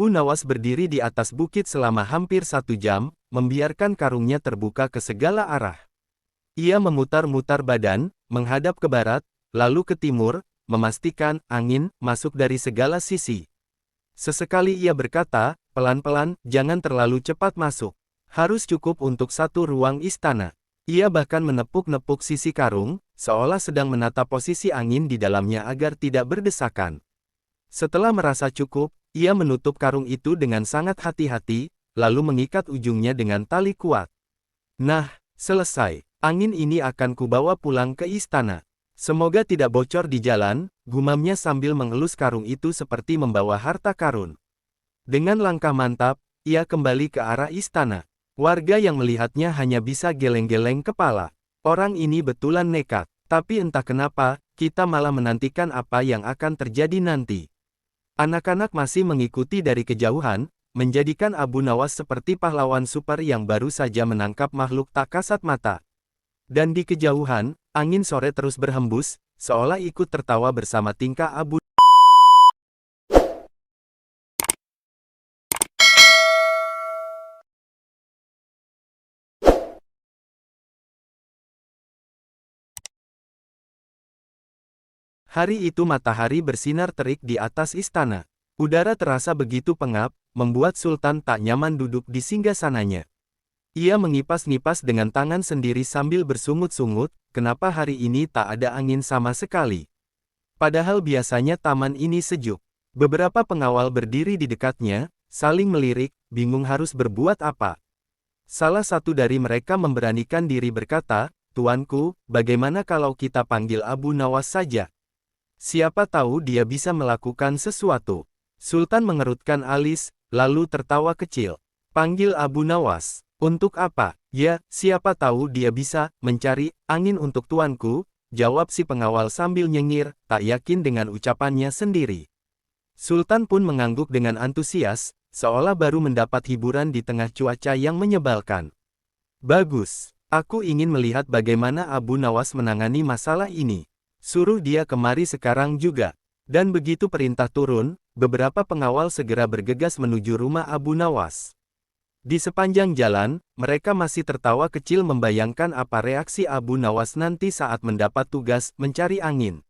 Abu Nawas berdiri di atas bukit selama hampir 1 jam, membiarkan karungnya terbuka ke segala arah. Ia memutar-mutar badan, menghadap ke barat, lalu ke timur, memastikan angin masuk dari segala sisi. Sesekali ia berkata, pelan-pelan, jangan terlalu cepat masuk. Harus cukup untuk 1 ruang istana. Ia bahkan menepuk-nepuk sisi karung, seolah sedang menata posisi angin di dalamnya agar tidak berdesakan. Setelah merasa cukup, ia menutup karung itu dengan sangat hati-hati, lalu mengikat ujungnya dengan tali kuat. Nah, selesai. Angin ini akan kubawa pulang ke istana. Semoga tidak bocor di jalan, gumamnya sambil mengelus karung itu seperti membawa harta karun. Dengan langkah mantap, ia kembali ke arah istana. Warga yang melihatnya hanya bisa geleng-geleng kepala. Orang ini betulan nekat, tapi entah kenapa, kita malah menantikan apa yang akan terjadi nanti. Anak-anak masih mengikuti dari kejauhan, menjadikan Abu Nawas seperti pahlawan super yang baru saja menangkap makhluk tak kasat mata. Dan di kejauhan, angin sore terus berhembus, seolah ikut tertawa bersama tingkah Abu. Hari itu matahari bersinar terik di atas istana. Udara terasa begitu pengap, membuat Sultan tak nyaman duduk di singgasananya. Ia mengipas-ngipas dengan tangan sendiri sambil bersungut-sungut, kenapa hari ini tak ada angin sama sekali. Padahal biasanya taman ini sejuk. Beberapa pengawal berdiri di dekatnya, saling melirik, bingung harus berbuat apa. Salah satu dari mereka memberanikan diri berkata, "Tuanku, bagaimana kalau kita panggil Abu Nawas saja? Siapa tahu dia bisa melakukan sesuatu." Sultan mengerutkan alis, lalu tertawa kecil. "Panggil Abu Nawas. Untuk apa?" "Ya, siapa tahu dia bisa mencari angin untuk tuanku," jawab si pengawal sambil nyengir, tak yakin dengan ucapannya sendiri. Sultan pun mengangguk dengan antusias, seolah baru mendapat hiburan di tengah cuaca yang menyebalkan. "Bagus. Aku ingin melihat bagaimana Abu Nawas menangani masalah ini. Suruh dia kemari sekarang juga." Dan begitu perintah turun, beberapa pengawal segera bergegas menuju rumah Abu Nawas. Di sepanjang jalan, mereka masih tertawa kecil membayangkan apa reaksi Abu Nawas nanti saat mendapat tugas mencari angin.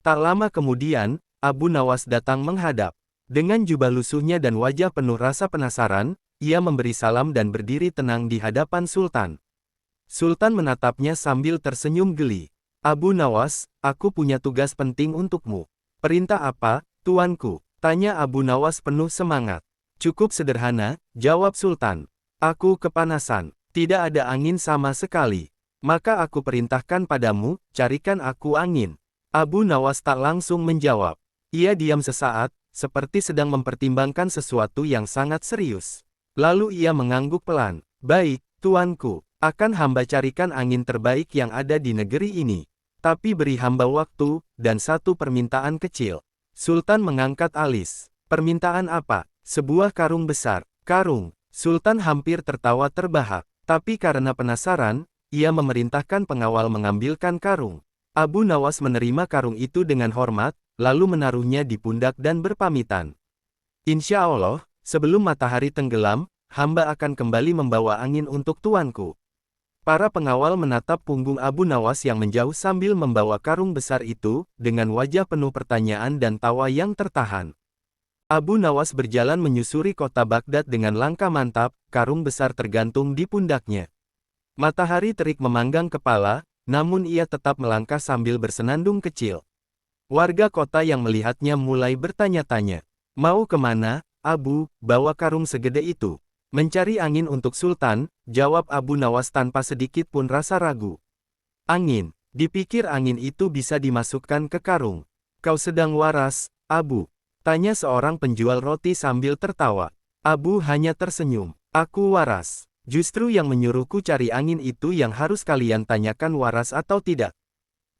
Tak lama kemudian, Abu Nawas datang menghadap. Dengan jubah lusuhnya dan wajah penuh rasa penasaran, ia memberi salam dan berdiri tenang di hadapan Sultan. Sultan menatapnya sambil tersenyum geli. "Abu Nawas, aku punya tugas penting untukmu." "Perintah apa, tuanku?" tanya Abu Nawas penuh semangat. "Cukup sederhana," jawab Sultan. "Aku kepanasan, tidak ada angin sama sekali. Maka aku perintahkan padamu, carikan aku angin." Abu Nawas tak langsung menjawab. Ia diam sesaat, seperti sedang mempertimbangkan sesuatu yang sangat serius. Lalu ia mengangguk pelan. "Baik, tuanku, akan hamba carikan angin terbaik yang ada di negeri ini. Tapi beri hamba waktu, dan satu permintaan kecil." Sultan mengangkat alis. "Permintaan apa?" "Sebuah karung besar." "Karung?" Sultan hampir tertawa terbahak. Tapi karena penasaran, ia memerintahkan pengawal mengambilkan karung. Abu Nawas menerima karung itu dengan hormat, lalu menaruhnya di pundak dan berpamitan. "Insya Allah, sebelum matahari tenggelam, hamba akan kembali membawa angin untuk tuanku." Para pengawal menatap punggung Abu Nawas yang menjauh sambil membawa karung besar itu, dengan wajah penuh pertanyaan dan tawa yang tertahan. Abu Nawas berjalan menyusuri kota Baghdad dengan langkah mantap, karung besar tergantung di pundaknya. Matahari terik memanggang kepala, namun ia tetap melangkah sambil bersenandung kecil. Warga kota yang melihatnya mulai bertanya-tanya. "Mau kemana, Abu, bawa karung segede itu?" "Mencari angin untuk Sultan," jawab Abu Nawas tanpa sedikit pun rasa ragu. "Angin?" Dipikir angin itu bisa dimasukkan ke karung. "Kau sedang waras, Abu?" tanya seorang penjual roti sambil tertawa. Abu hanya tersenyum. "Aku waras. Justru yang menyuruhku cari angin itu yang harus kalian tanyakan waras atau tidak."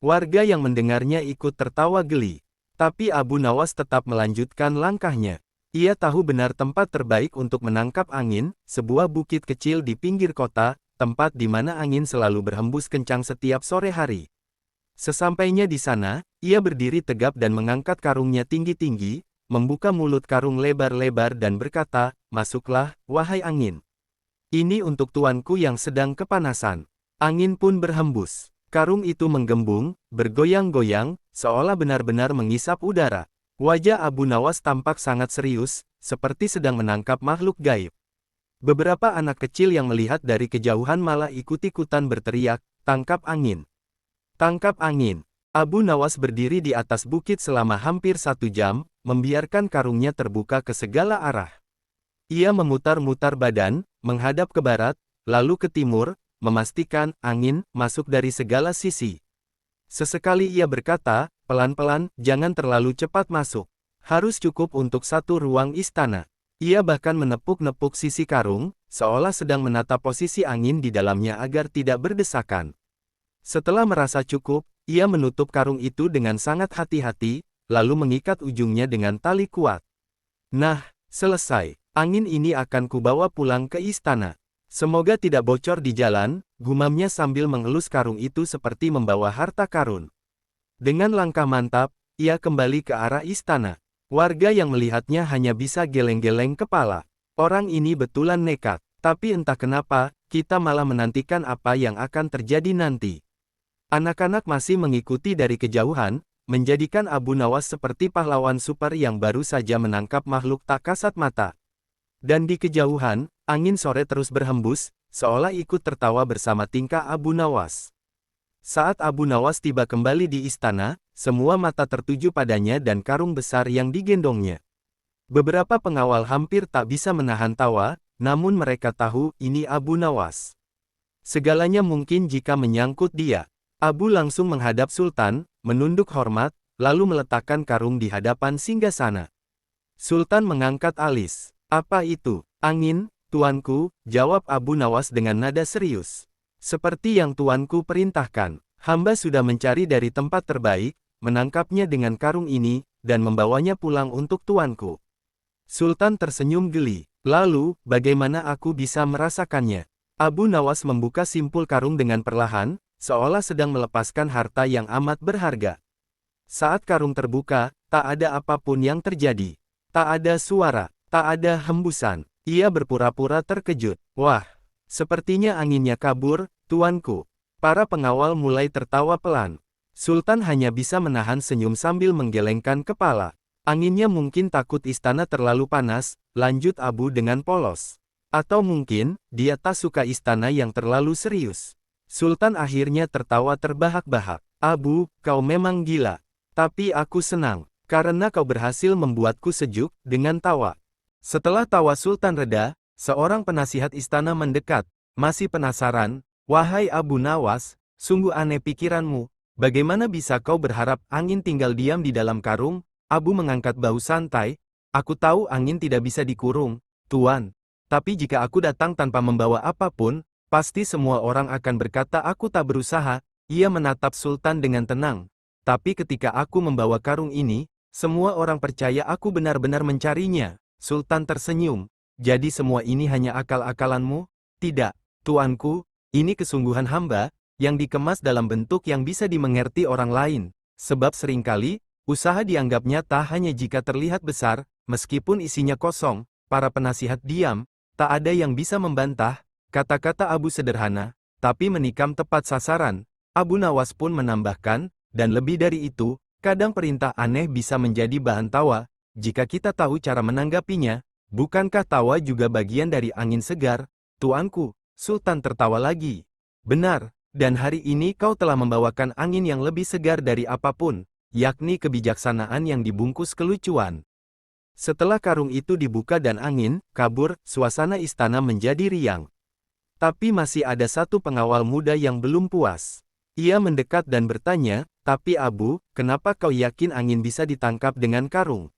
Warga yang mendengarnya ikut tertawa geli. Tapi Abu Nawas tetap melanjutkan langkahnya. Ia tahu benar tempat terbaik untuk menangkap angin, sebuah bukit kecil di pinggir kota, tempat di mana angin selalu berhembus kencang setiap sore hari. Sesampainya di sana, ia berdiri tegap dan mengangkat karungnya tinggi-tinggi, membuka mulut karung lebar-lebar dan berkata, "Masuklah, wahai angin. Ini untuk tuanku yang sedang kepanasan." Angin pun berhembus. Karung itu menggembung, bergoyang-goyang, seolah benar-benar mengisap udara. Wajah Abu Nawas tampak sangat serius, seperti sedang menangkap makhluk gaib. Beberapa anak kecil yang melihat dari kejauhan malah ikut-ikutan berteriak, "Tangkap angin! Tangkap angin!" Abu Nawas berdiri di atas bukit selama hampir 1 jam, membiarkan karungnya terbuka ke segala arah. Ia memutar-mutar badan, menghadap ke barat, lalu ke timur, memastikan angin masuk dari segala sisi. Sesekali ia berkata, pelan-pelan, "Jangan terlalu cepat masuk. Harus cukup untuk 1 ruang istana." Ia bahkan menepuk-nepuk sisi karung, seolah sedang menata posisi angin di dalamnya agar tidak berdesakan. Setelah merasa cukup, ia menutup karung itu dengan sangat hati-hati, lalu mengikat ujungnya dengan tali kuat. "Nah, selesai. Angin ini akan kubawa pulang ke istana. Semoga tidak bocor di jalan," gumamnya sambil mengelus karung itu seperti membawa harta karun. Dengan langkah mantap, ia kembali ke arah istana. Warga yang melihatnya hanya bisa geleng-geleng kepala. Orang ini betulan nekat. Tapi entah kenapa, kita malah menantikan apa yang akan terjadi nanti. Anak-anak masih mengikuti dari kejauhan, menjadikan Abu Nawas seperti pahlawan super yang baru saja menangkap makhluk tak kasat mata. Dan di kejauhan, angin sore terus berhembus, seolah ikut tertawa bersama tingkah Abu Nawas. Saat Abu Nawas tiba kembali di istana, semua mata tertuju padanya dan karung besar yang digendongnya. Beberapa pengawal hampir tak bisa menahan tawa, namun mereka tahu ini Abu Nawas. Segalanya mungkin jika menyangkut dia. Abu langsung menghadap Sultan, menunduk hormat, lalu meletakkan karung di hadapan singgasana. Sultan mengangkat alis. "Apa itu?" "Angin, tuanku," jawab Abu Nawas dengan nada serius. "Seperti yang tuanku perintahkan, hamba sudah mencari dari tempat terbaik, menangkapnya dengan karung ini, dan membawanya pulang untuk tuanku." Sultan tersenyum geli. "Lalu, bagaimana aku bisa merasakannya?" Abu Nawas membuka simpul karung dengan perlahan, seolah sedang melepaskan harta yang amat berharga. Saat karung terbuka, tak ada apapun yang terjadi. Tak ada suara, tak ada hembusan. Ia berpura-pura terkejut. "Wah, sepertinya anginnya kabur, tuanku." Para pengawal mulai tertawa pelan. Sultan hanya bisa menahan senyum sambil menggelengkan kepala. "Anginnya mungkin takut istana terlalu panas," lanjut Abu dengan polos. "Atau mungkin, dia tak suka istana yang terlalu serius." Sultan akhirnya tertawa terbahak-bahak. "Abu, kau memang gila. Tapi aku senang, karena kau berhasil membuatku sejuk," dengan tawa. Setelah tawa Sultan reda, seorang penasihat istana mendekat. "Masih penasaran, wahai Abu Nawas? Sungguh aneh pikiranmu. Bagaimana bisa kau berharap angin tinggal diam di dalam karung?" Abu mengangkat bahu santai. "Aku tahu angin tidak bisa dikurung, Tuan. Tapi jika aku datang tanpa membawa apapun, pasti semua orang akan berkata aku tak berusaha." Ia menatap Sultan dengan tenang. "Tapi ketika aku membawa karung ini, semua orang percaya aku benar-benar mencarinya." Sultan tersenyum. "Jadi semua ini hanya akal-akalanmu?" "Tidak, tuanku, ini kesungguhan hamba, yang dikemas dalam bentuk yang bisa dimengerti orang lain. Sebab seringkali, usaha dianggap nyata hanya jika terlihat besar, meskipun isinya kosong." Para penasihat diam, tak ada yang bisa membantah. Kata-kata Abu sederhana, tapi menikam tepat sasaran. Abu Nawas pun menambahkan, "Dan lebih dari itu, kadang perintah aneh bisa menjadi bahan tawa. Jika kita tahu cara menanggapinya, bukankah tawa juga bagian dari angin segar, tuanku?" Sultan tertawa lagi. "Benar, dan hari ini kau telah membawakan angin yang lebih segar dari apapun, yakni kebijaksanaan yang dibungkus kelucuan." Setelah karung itu dibuka dan angin kabur, suasana istana menjadi riang. Tapi masih ada satu pengawal muda yang belum puas. Ia mendekat dan bertanya, "Tapi Abu, kenapa kau yakin angin bisa ditangkap dengan karung?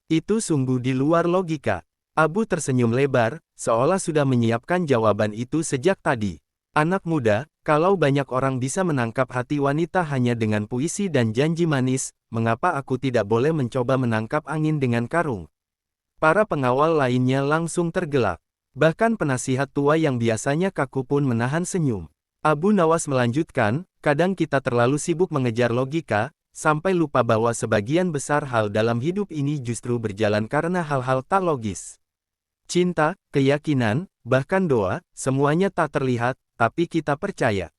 Itu sungguh di luar logika." Abu tersenyum lebar, seolah sudah menyiapkan jawaban itu sejak tadi. "Anak muda, kalau banyak orang bisa menangkap hati wanita hanya dengan puisi dan janji manis, mengapa aku tidak boleh mencoba menangkap angin dengan karung?" Para pengawal lainnya langsung tergelak. Bahkan penasihat tua yang biasanya kaku pun menahan senyum. Abu Nawas melanjutkan, "Kadang kita terlalu sibuk mengejar logika, sampai lupa bahwa sebagian besar hal dalam hidup ini justru berjalan karena hal-hal tak logis. Cinta, keyakinan, bahkan doa, semuanya tak terlihat, tapi kita percaya.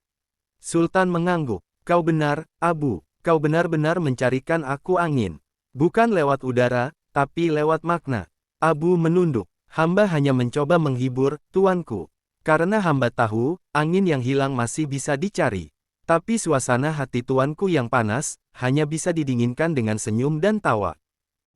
Sultan mengangguk. Kau benar, Abu. Kau benar-benar mencarikan aku angin. Bukan lewat udara, tapi lewat makna. Abu menunduk. Hamba hanya mencoba menghibur, tuanku. Karena hamba tahu, angin yang hilang masih bisa dicari. Tapi suasana hati tuanku yang panas, hanya bisa didinginkan dengan senyum dan tawa.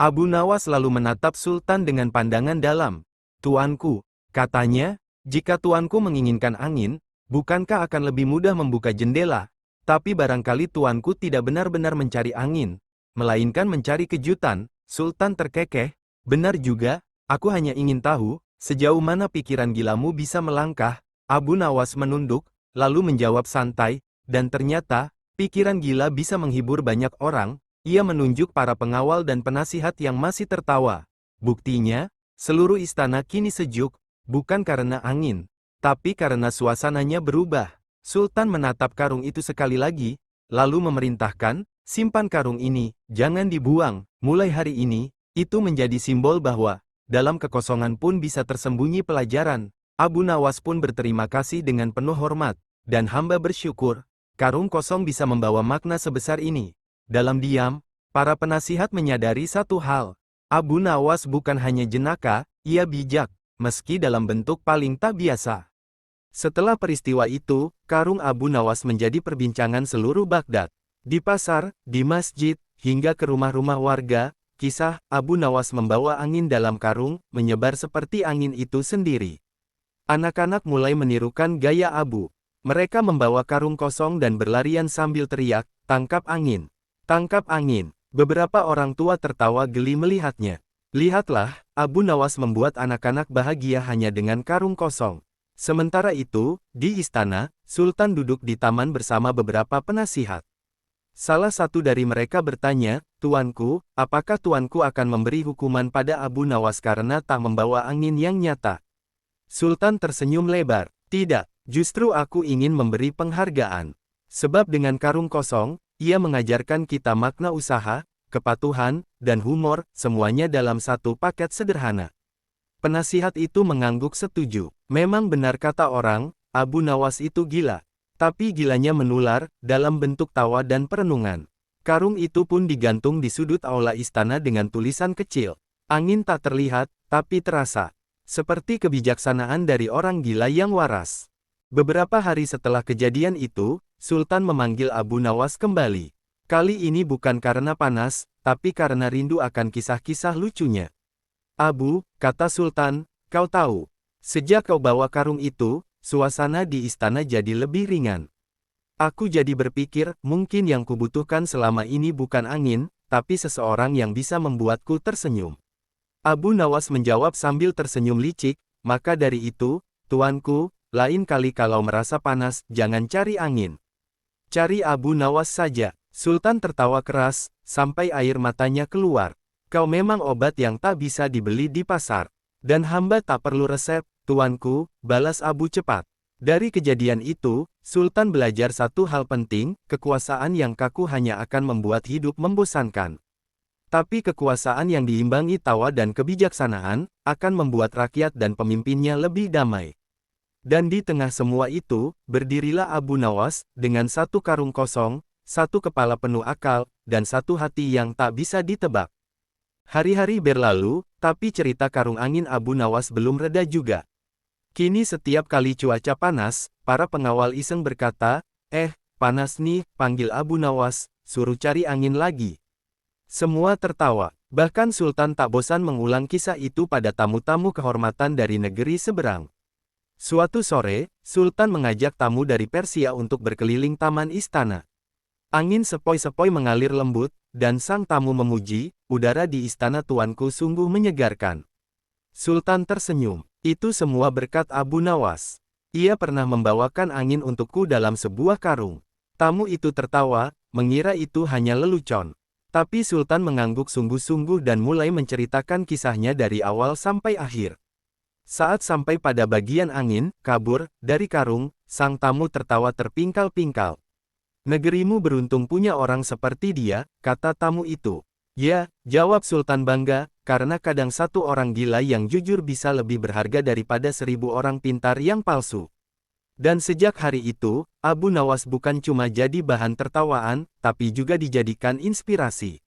Abu Nawas lalu menatap Sultan dengan pandangan dalam. Tuanku, katanya, jika tuanku menginginkan angin, bukankah akan lebih mudah membuka jendela? Tapi barangkali tuanku tidak benar-benar mencari angin, melainkan mencari kejutan. Sultan terkekeh. Benar juga, aku hanya ingin tahu, sejauh mana pikiran gilamu bisa melangkah. Abu Nawas menunduk, lalu menjawab santai, dan ternyata, pikiran gila bisa menghibur banyak orang. Ia menunjuk para pengawal dan penasihat yang masih tertawa. Buktinya, seluruh istana kini sejuk, bukan karena angin, tapi karena suasananya berubah. Sultan menatap karung itu sekali lagi, lalu memerintahkan, simpan karung ini, jangan dibuang. Mulai hari ini, itu menjadi simbol bahwa, dalam kekosongan pun bisa tersembunyi pelajaran. Abu Nawas pun berterima kasih dengan penuh hormat, dan hamba bersyukur, karung kosong bisa membawa makna sebesar ini. Dalam diam, para penasihat menyadari satu hal. Abu Nawas bukan hanya jenaka, ia bijak, meski dalam bentuk paling tak biasa. Setelah peristiwa itu, karung Abu Nawas menjadi perbincangan seluruh Baghdad. Di pasar, di masjid, hingga ke rumah-rumah warga, kisah Abu Nawas membawa angin dalam karung menyebar seperti angin itu sendiri. Anak-anak mulai menirukan gaya Abu. Mereka membawa karung kosong dan berlarian sambil teriak, "Tangkap angin! Tangkap angin!" Beberapa orang tua tertawa geli melihatnya. Lihatlah, Abu Nawas membuat anak-anak bahagia hanya dengan karung kosong. Sementara itu, di istana, Sultan duduk di taman bersama beberapa penasihat. Salah satu dari mereka bertanya, "Tuanku, apakah tuanku akan memberi hukuman pada Abu Nawas karena tak membawa angin yang nyata?" Sultan tersenyum lebar. "Tidak, justru aku ingin memberi penghargaan. Sebab dengan karung kosong, ia mengajarkan kita makna usaha, kepatuhan, dan humor, semuanya dalam satu paket sederhana." Penasihat itu mengangguk setuju. Memang benar kata orang, Abu Nawas itu gila. Tapi gilanya menular, dalam bentuk tawa dan perenungan. Karung itu pun digantung di sudut aula istana dengan tulisan kecil. Angin tak terlihat, tapi terasa. Seperti kebijaksanaan dari orang gila yang waras. Beberapa hari setelah kejadian itu, Sultan memanggil Abu Nawas kembali. Kali ini bukan karena panas, tapi karena rindu akan kisah-kisah lucunya. "Abu," kata Sultan, "kau tahu, sejak kau bawa karung itu, suasana di istana jadi lebih ringan. Aku jadi berpikir, mungkin yang kubutuhkan selama ini bukan angin, tapi seseorang yang bisa membuatku tersenyum." Abu Nawas menjawab sambil tersenyum licik, "Maka dari itu, tuanku, lain kali kalau merasa panas, jangan cari angin. Cari Abu Nawas saja." Sultan tertawa keras, sampai air matanya keluar. "Kau memang obat yang tak bisa dibeli di pasar. Dan hamba tak perlu resep, tuanku," balas Abu cepat. Dari kejadian itu, Sultan belajar satu hal penting, kekuasaan yang kaku hanya akan membuat hidup membosankan. Tapi kekuasaan yang diimbangi tawa dan kebijaksanaan, akan membuat rakyat dan pemimpinnya lebih damai. Dan di tengah semua itu, berdirilah Abu Nawas, dengan satu karung kosong, satu kepala penuh akal, dan satu hati yang tak bisa ditebak. Hari-hari berlalu, tapi cerita karung angin Abu Nawas belum reda juga. Kini setiap kali cuaca panas, para pengawal iseng berkata, panas nih, panggil Abu Nawas, suruh cari angin lagi." Semua tertawa, bahkan Sultan tak bosan mengulang kisah itu pada tamu-tamu kehormatan dari negeri seberang. Suatu sore, Sultan mengajak tamu dari Persia untuk berkeliling taman istana. Angin sepoi-sepoi mengalir lembut, dan sang tamu memuji, "Udara di istana tuanku sungguh menyegarkan." Sultan tersenyum. "Itu semua berkat Abu Nawas. Ia pernah membawakan angin untukku dalam sebuah karung." Tamu itu tertawa, mengira itu hanya lelucon. Tapi Sultan mengangguk sungguh-sungguh dan mulai menceritakan kisahnya dari awal sampai akhir. Saat sampai pada bagian angin, kabur, dari karung, sang tamu tertawa terpingkal-pingkal. Negerimu beruntung punya orang seperti dia, kata tamu itu. Ya, jawab Sultan bangga, karena kadang satu orang gila yang jujur bisa lebih berharga daripada 1000 orang pintar yang palsu. Dan sejak hari itu, Abu Nawas bukan cuma jadi bahan tertawaan, tapi juga dijadikan inspirasi.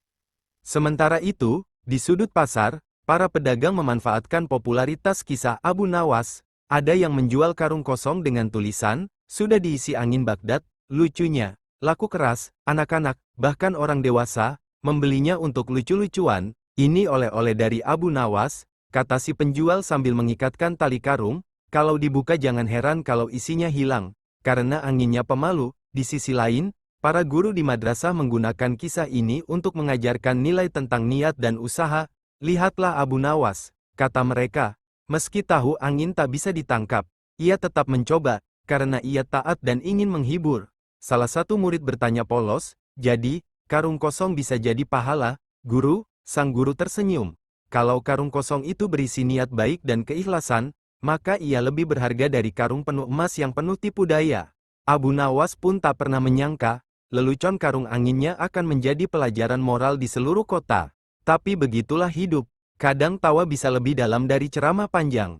Sementara itu, di sudut pasar, para pedagang memanfaatkan popularitas kisah Abu Nawas. Ada yang menjual karung kosong dengan tulisan, sudah diisi angin Baghdad. Lucunya, laku keras, anak-anak, bahkan orang dewasa, membelinya untuk lucu-lucuan. Ini oleh-oleh dari Abu Nawas, kata si penjual sambil mengikatkan tali karung. Kalau dibuka jangan heran kalau isinya hilang, karena anginnya pemalu. Di sisi lain, para guru di madrasah menggunakan kisah ini untuk mengajarkan nilai tentang niat dan usaha. Lihatlah Abu Nawas, kata mereka. Meski tahu angin tak bisa ditangkap, ia tetap mencoba, karena ia taat dan ingin menghibur. Salah satu murid bertanya polos, jadi, karung kosong bisa jadi pahala, guru? Sang guru tersenyum. Kalau karung kosong itu berisi niat baik dan keikhlasan, maka ia lebih berharga dari karung penuh emas yang penuh tipu daya. Abu Nawas pun tak pernah menyangka, lelucon karung anginnya akan menjadi pelajaran moral di seluruh kota. Tapi begitulah hidup, kadang tawa bisa lebih dalam dari ceramah panjang.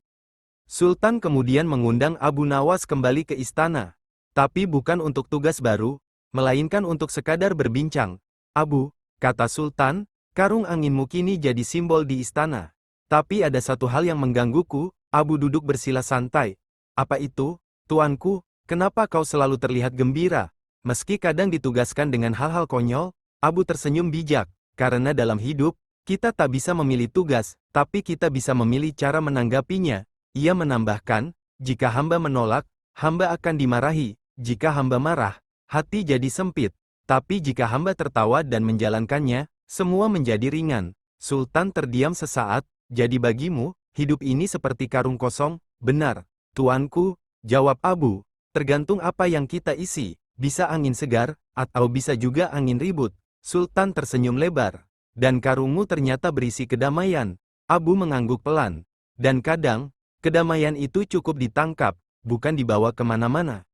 Sultan kemudian mengundang Abu Nawas kembali ke istana. Tapi bukan untuk tugas baru, melainkan untuk sekadar berbincang. Abu, kata Sultan, karung anginmu kini jadi simbol di istana. Tapi ada satu hal yang menggangguku. Abu duduk bersila santai. Apa itu, tuanku? Kenapa kau selalu terlihat gembira? Meski kadang ditugaskan dengan hal-hal konyol, Abu tersenyum bijak. Karena dalam hidup, kita tak bisa memilih tugas, tapi kita bisa memilih cara menanggapinya. Ia menambahkan, jika hamba menolak, hamba akan dimarahi. Jika hamba marah, hati jadi sempit. Tapi jika hamba tertawa dan menjalankannya, semua menjadi ringan. Sultan terdiam sesaat. Jadi bagimu, hidup ini seperti karung kosong? Benar, tuanku, jawab Abu. Tergantung apa yang kita isi. Bisa angin segar, atau bisa juga angin ribut. Sultan tersenyum lebar. Dan karungmu ternyata berisi kedamaian. Abu mengangguk pelan. Dan kadang, kedamaian itu cukup ditangkap, bukan dibawa kemana-mana.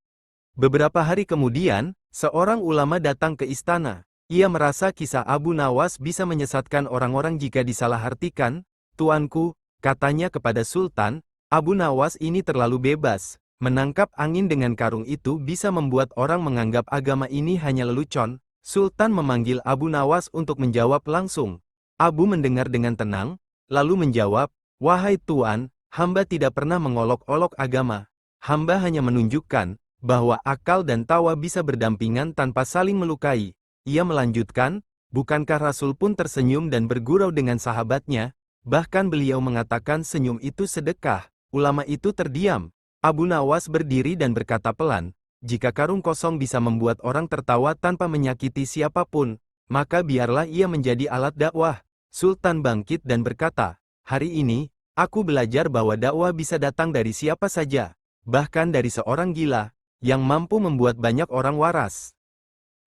Beberapa hari kemudian, seorang ulama datang ke istana. Ia merasa kisah Abu Nawas bisa menyesatkan orang-orang jika disalahartikan. Tuanku, katanya kepada Sultan, Abu Nawas ini terlalu bebas. Menangkap angin dengan karung itu bisa membuat orang menganggap agama ini hanya lelucon. Sultan memanggil Abu Nawas untuk menjawab langsung. Abu mendengar dengan tenang, lalu menjawab, wahai Tuan, hamba tidak pernah mengolok-olok agama. Hamba hanya menunjukkan bahwa akal dan tawa bisa berdampingan tanpa saling melukai. Ia melanjutkan, bukankah Rasul pun tersenyum dan bergurau dengan sahabatnya? Bahkan beliau mengatakan senyum itu sedekah. Ulama itu terdiam. Abu Nawas berdiri dan berkata pelan, jika karung kosong bisa membuat orang tertawa tanpa menyakiti siapapun, maka biarlah ia menjadi alat dakwah. Sultan bangkit dan berkata, hari ini, aku belajar bahwa dakwah bisa datang dari siapa saja, bahkan dari seorang gila, yang mampu membuat banyak orang waras.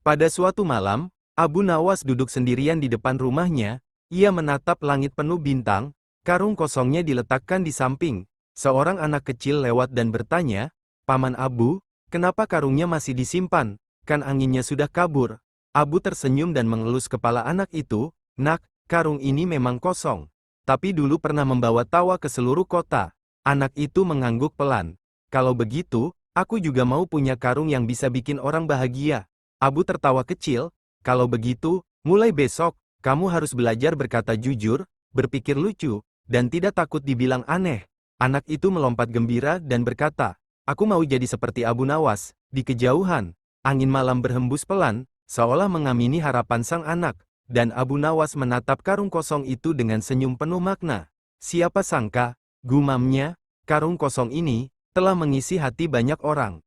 Pada suatu malam, Abu Nawas duduk sendirian di depan rumahnya. Ia menatap langit penuh bintang. Karung kosongnya diletakkan di samping. Seorang anak kecil lewat dan bertanya, Paman Abu, kenapa karungnya masih disimpan? Kan anginnya sudah kabur. Abu tersenyum dan mengelus kepala anak itu. Nak, karung ini memang kosong. Tapi dulu pernah membawa tawa ke seluruh kota. Anak itu mengangguk pelan. Kalau begitu, aku juga mau punya karung yang bisa bikin orang bahagia. Abu tertawa kecil, kalau begitu, mulai besok, kamu harus belajar berkata jujur, berpikir lucu, dan tidak takut dibilang aneh. Anak itu melompat gembira dan berkata, aku mau jadi seperti Abu Nawas. Di kejauhan, angin malam berhembus pelan, seolah mengamini harapan sang anak, dan Abu Nawas menatap karung kosong itu dengan senyum penuh makna. Siapa sangka, gumamnya, karung kosong ini telah mengisi hati banyak orang.